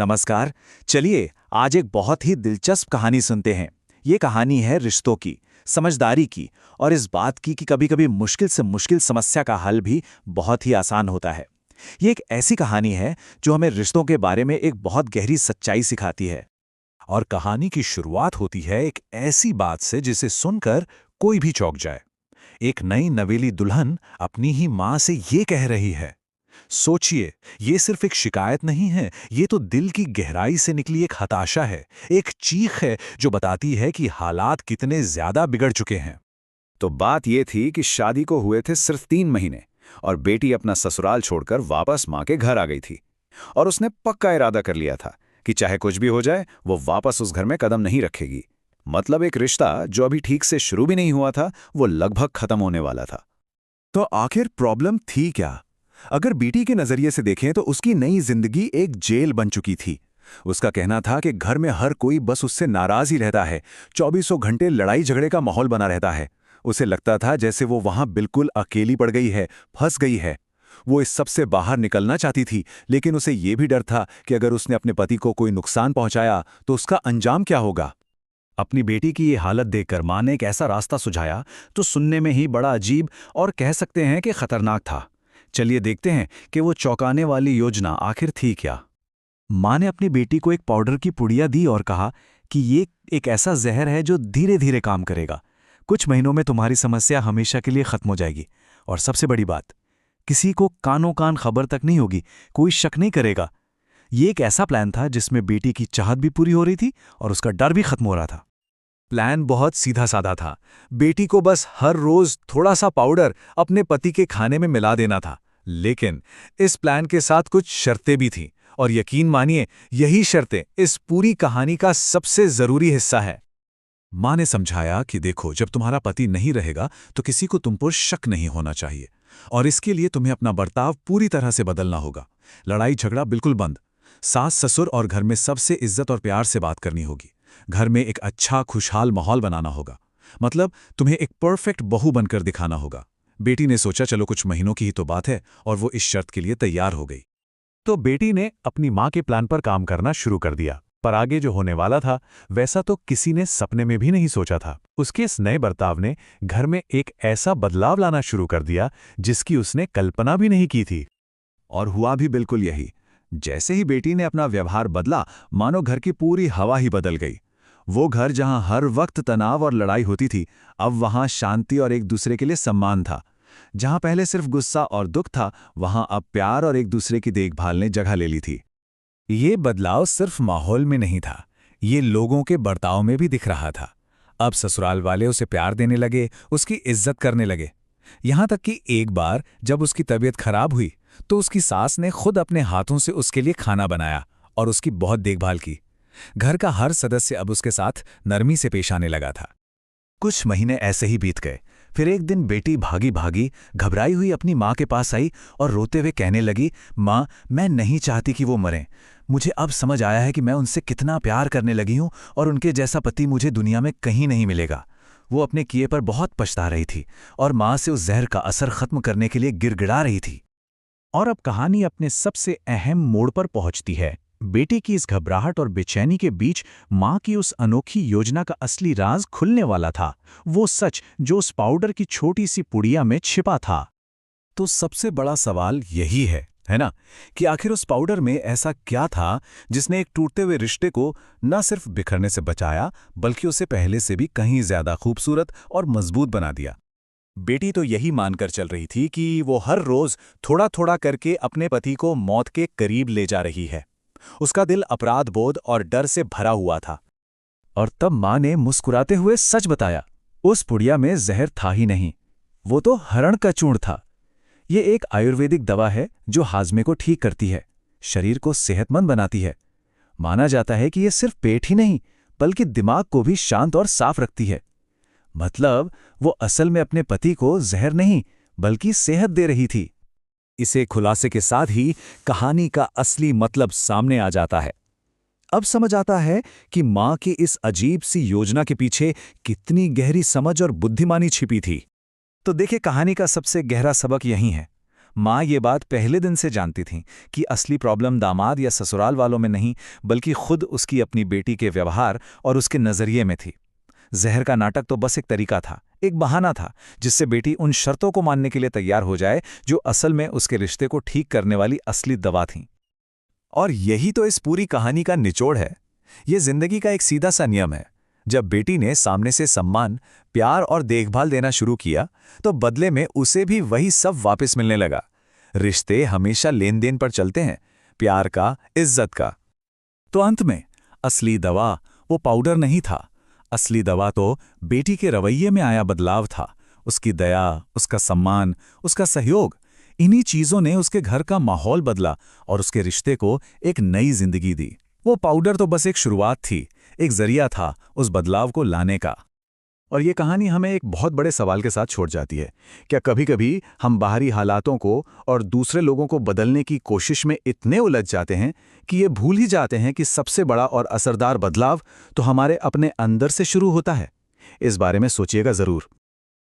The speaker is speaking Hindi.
नमस्कार। चलिए आज एक बहुत ही दिलचस्प कहानी सुनते हैं। ये कहानी है रिश्तों की, समझदारी की और इस बात की कि कभी-कभी मुश्किल से मुश्किल समस्या का हल भी बहुत ही आसान होता है। ये एक ऐसी कहानी है जो हमें रिश्तों के बारे में एक बहुत गहरी सच्चाई सिखाती है। और कहानी की शुरुआत होती है एक ऐसी बात से जिसे सुनकर कोई भी चौंक जाए। एक नई नवेली दुल्हन अपनी ही मां से ये कह रही है। सोचिए, ये सिर्फ एक शिकायत नहीं है, ये तो दिल की गहराई से निकली एक हताशा है, एक चीख है जो बताती है कि हालात कितने ज्यादा बिगड़ चुके हैं। तो बात ये थी कि शादी को हुए थे सिर्फ 3 महीने और बेटी अपना ससुराल छोड़कर वापस माँ के घर आ गई थी। और उसने पक्का इरादा कर लिया था कि चाहे कुछ भी हो जाए वो वापस उस घर में कदम नहीं रखेगी। मतलब एक रिश्ता जो अभी ठीक से शुरू भी नहीं हुआ था, वो लगभग खत्म होने वाला था। तो आखिर प्रॉब्लम थी क्या? अगर बीटी के नजरिए से देखें तो उसकी नई जिंदगी एक जेल बन चुकी थी। उसका कहना था कि घर में हर कोई बस उससे नाराज ही रहता है, चौबीसों घंटे लड़ाई झगड़े का माहौल बना रहता है। उसे लगता था जैसे वो वहां बिल्कुल अकेली पड़ गई है, फंस गई है। वो इस सब से बाहर निकलना चाहती थी, लेकिन उसे ये भी डर था कि अगर उसने अपने पति को कोई नुकसान पहुंचाया तो उसका अंजाम क्या होगा। अपनी बेटी की ये हालत देखकर मां ने एक ऐसा रास्ता सुझाया तो सुनने में ही बड़ा अजीब और कह सकते हैं कि खतरनाक था। चलिए देखते हैं कि वो चौंकाने वाली योजना आखिर थी क्या। माँ ने अपनी बेटी को एक पाउडर की पुड़िया दी और कहा कि ये एक ऐसा जहर है जो धीरे धीरे काम करेगा। कुछ महीनों में तुम्हारी समस्या हमेशा के लिए खत्म हो जाएगी। और सबसे बड़ी बात, किसी को कानों कान खबर तक नहीं होगी, कोई शक नहीं करेगा। ये एक ऐसा प्लान था जिसमें बेटी की चाहत भी पूरी हो रही थी और उसका डर भी खत्म हो रहा था। प्लान बहुत सीधा साधा था। बेटी को बस हर रोज थोड़ा सा पाउडर अपने पति के खाने में मिला देना था। लेकिन इस प्लान के साथ कुछ शर्तें भी थीं, और यकीन मानिए यही शर्तें इस पूरी कहानी का सबसे जरूरी हिस्सा है। मां ने समझाया कि देखो, जब तुम्हारा पति नहीं रहेगा तो किसी को तुम पर शक नहीं होना चाहिए, और इसके लिए तुम्हें अपना बर्ताव पूरी तरह से बदलना होगा। लड़ाई झगड़ा बिल्कुल बंद। सास ससुर और घर में सबसे इज्जत और प्यार से बात करनी होगी। घर में एक अच्छा खुशहाल माहौल बनाना होगा। मतलब तुम्हें एक परफेक्ट बहू बनकर दिखाना होगा। बेटी ने सोचा चलो कुछ महीनों की ही तो बात है, और वो इस शर्त के लिए तैयार हो गई। तो बेटी ने अपनी मां के प्लान पर काम करना शुरू कर दिया। पर आगे जो होने वाला था वैसा तो किसी ने सपने में भी नहीं सोचा था। उसके इस नए बर्ताव ने घर में एक ऐसा बदलाव लाना शुरू कर दिया जिसकी उसने कल्पना भी नहीं की थी। और हुआ भी बिल्कुल यही। जैसे ही बेटी ने अपना व्यवहार बदला, मानो घर की पूरी हवा ही बदल गई। वो घर जहां हर वक्त तनाव और लड़ाई होती थी, अब वहां शांति और एक दूसरे के लिए सम्मान था। जहां पहले सिर्फ गुस्सा और दुख था, वहां अब प्यार और एक दूसरे की देखभाल ने जगह ले ली थी। ये बदलाव सिर्फ माहौल में नहीं था, ये लोगों के बर्ताव में भी दिख रहा था। अब ससुराल वाले उसे प्यार देने लगे, उसकी इज्जत करने लगे। यहां तक कि एक बार जब उसकी तबीयत खराब हुई तो उसकी सास ने खुद अपने हाथों से उसके लिए खाना बनाया और उसकी बहुत देखभाल की। घर का हर सदस्य अब उसके साथ नरमी से पेश आने लगा था। कुछ महीने ऐसे ही बीत गए। फिर एक दिन बेटी भागी भागी घबराई हुई अपनी माँ के पास आई और रोते हुए कहने लगी, माँ, मैं नहीं चाहती कि वो मरें। मुझे अब समझ आया है कि मैं उनसे कितना प्यार करने लगी हूँ और उनके जैसा पति मुझे दुनिया में कहीं नहीं मिलेगा। वो अपने किए पर बहुत पछता रही थी और माँ से उस जहर का असर खत्म करने के लिए गिड़गिड़ा रही थी। और अब कहानी अपने सबसे अहम मोड़ पर पहुंचती है। बेटी की इस घबराहट और बेचैनी के बीच मां की उस अनोखी योजना का असली राज खुलने वाला था, वो सच जो उस पाउडर की छोटी सी पुड़िया में छिपा था। तो सबसे बड़ा सवाल यही है ना, कि आखिर उस पाउडर में ऐसा क्या था जिसने एक टूटते हुए रिश्ते को न सिर्फ बिखरने से बचाया, बल्कि उसे पहले से भी कहीं ज्यादा खूबसूरत और मजबूत बना दिया। बेटी तो यही मानकर चल रही थी कि वो हर रोज थोड़ा थोड़ा करके अपने पति को मौत के करीब ले जा रही है। उसका दिल अपराध बोध और डर से भरा हुआ था। और तब माँ ने मुस्कुराते हुए सच बताया, उस पुड़िया में जहर था ही नहीं, वो तो हरण का चूर्ण था। ये एक आयुर्वेदिक दवा है जो हाजमे को ठीक करती है, शरीर को सेहतमंद बनाती है। माना जाता है कि ये सिर्फ पेट ही नहीं बल्कि दिमाग को भी शांत और साफ रखती है। मतलब वो असल में अपने पति को जहर नहीं बल्कि सेहत दे रही थी। इसे खुलासे के साथ ही कहानी का असली मतलब सामने आ जाता है। अब समझ आता है कि मां की इस अजीब सी योजना के पीछे कितनी गहरी समझ और बुद्धिमानी छिपी थी। तो देखिए, कहानी का सबसे गहरा सबक यही है। माँ ये बात पहले दिन से जानती थीं कि असली प्रॉब्लम दामाद या ससुराल वालों में नहीं, बल्कि खुद उसकी अपनी बेटी के व्यवहार और उसके नज़रिए में थी। जहर का नाटक तो बस एक तरीका था, एक बहाना था, जिससे बेटी उन शर्तों को मानने के लिए तैयार हो जाए जो असल में उसके रिश्ते को ठीक करने वाली असली दवा थीं। और यही तो इस पूरी कहानी का निचोड़ है। ये जिंदगी का एक सीधा सा नियम है। जब बेटी ने सामने से सम्मान, प्यार और देखभाल देना शुरू किया, तो बदले में उसे भी वही सब वापस मिलने लगा। रिश्ते हमेशा लेन देन पर चलते हैं, प्यार का, इज्जत का। तो अंत में असली दवा वो पाउडर नहीं था। असली दवा तो बेटी के रवैये में आया बदलाव था। उसकी दया, उसका सम्मान, उसका सहयोग, इन्हीं चीज़ों ने उसके घर का माहौल बदला और उसके रिश्ते को एक नई जिंदगी दी। वो पाउडर तो बस एक शुरुआत थी, एक जरिया था उस बदलाव को लाने का। और ये कहानी हमें एक बहुत बड़े सवाल के साथ छोड़ जाती है। क्या कभी-कभी हम बाहरी हालातों को और दूसरे लोगों को बदलने की कोशिश में इतने उलझ जाते हैं कि ये भूल ही जाते हैं कि सबसे बड़ा और असरदार बदलाव तो हमारे अपने अंदर से शुरू होता है? इस बारे में सोचिएगा ज़रूर।